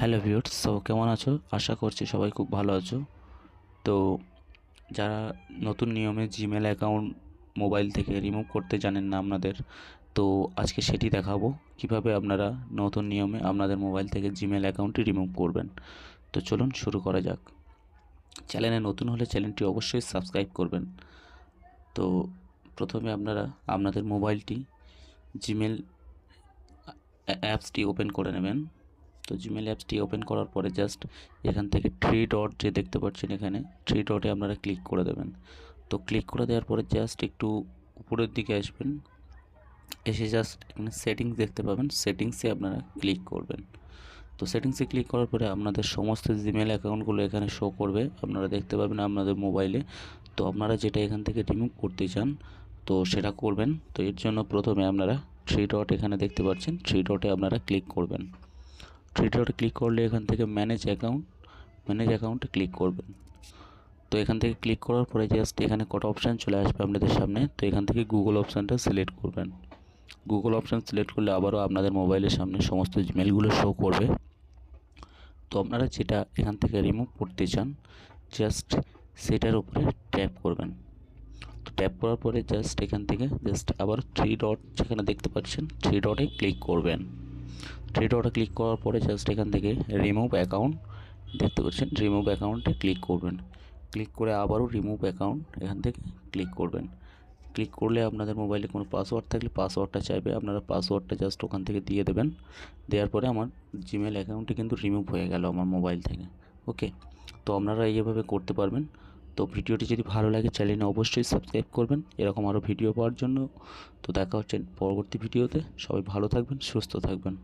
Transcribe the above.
Hello viewers, কেমন আছো? আশা করছি সবাই খুব ভালো আছো। তো যারা নতুন নিয়মে জিমেল অ্যাকাউন্ট মোবাইল থেকে রিমুভ করতে জানেন না আপনাদের, তো আজকে সেটি দেখাবো কিভাবে আপনারা নতুন নিয়মে আপনাদের মোবাইল থেকে জিমেল অ্যাকাউন্টটি রিমুভ করবেন। তো চলুন শুরু করা যাক। চ্যানেলে নতুন হলে চ্যানেলটি অবশ্যই সাবস্ক্রাইব করবেন। তো প্রথমে আপনারা আপনাদের মোবাইলটি জিমেল অ্যাপসটি ওপেন করে নেবেন। তো জিমেল অ্যাপসটি ওপেন করার পরে জাস্ট এখান থেকে থ্রি ডট যে দেখতে পাচ্ছেন, এখানে থ্রি ডটে আপনারা ক্লিক করে দেবেন। তো ক্লিক করে দেওয়ার পরে জাস্ট একটু উপরের দিকে আসবেন, এসে জাস্ট এখানে সেটিংস দেখতে পাবেন, সেটিংসে আপনারা ক্লিক করবেন। তো সেটিংসে ক্লিক করার পরে আপনাদের সমস্ত জিমেল অ্যাকাউন্টগুলো এখানে শো করবে, আপনারা দেখতে পাবেন আপনাদের মোবাইলে। তো আপনারা যেটা এখান থেকে রিমুভ করতে চান তো সেটা করবেন। তো এর জন্য প্রথমে আপনারা থ্রি ডট এখানে দেখতে পাচ্ছেন, থ্রি ডটে আপনারা ক্লিক করবেন। থ্রি ডটে ক্লিক করলে এখান থেকে ম্যানেজ অ্যাকাউন্টে ক্লিক করবেন। তো এখান থেকে ক্লিক করার পরে জাস্ট এখানে কটা অপশান চলে আসবে আপনাদের সামনে। তো এখান থেকে গুগল অপশানটা সিলেক্ট করবেন। গুগল অপশান সিলেক্ট করলে আবারও আপনাদের মোবাইলের সামনে সমস্ত জিমেলগুলো শো করবে। তো আপনারা যেটা এখান থেকে রিমুভ করতে চান জাস্ট সেটার উপরে ট্যাপ করবেন। তো ট্যাপ করার পরে জাস্ট এখান থেকে জাস্ট আবার থ্রি ডট যেখানে দেখতে পাচ্ছেন থ্রি ডটে ক্লিক করবেন। থ্রি ডটে ক্লিক করার পরে জাস্ট এখান থেকে রিমুভ অ্যাকাউন্ট দেখতে পাচ্ছেন, রিমুভ অ্যাকাউন্টে ক্লিক করবেন। ক্লিক করে আবারও রিমুভ অ্যাকাউন্ট এখান থেকে ক্লিক করবেন। ক্লিক করলে আপনাদের মোবাইলে কোনো পাসওয়ার্ড থাকলে পাসওয়ার্ডটা চাইবে, আপনারা পাসওয়ার্ডটা জাস্ট ওখান থেকে দিয়ে দেবেন। দেওয়ার পরে আমার জিমেল অ্যাকাউন্টটি কিন্তু রিমুভ হয়ে গেল আমার মোবাইল থেকে। ওকে, তো আপনারা এইভাবে করতে পারবেন। তো ভিডিওটি যদি ভালো লাগে চ্যানেলে অবশ্যই সাবস্ক্রাইব করবেন এরকম আরও ভিডিও পাওয়ার জন্য। তো দেখা হচ্ছে পরবর্তী ভিডিওতে। সবাই ভালো থাকবেন, সুস্থ থাকবেন।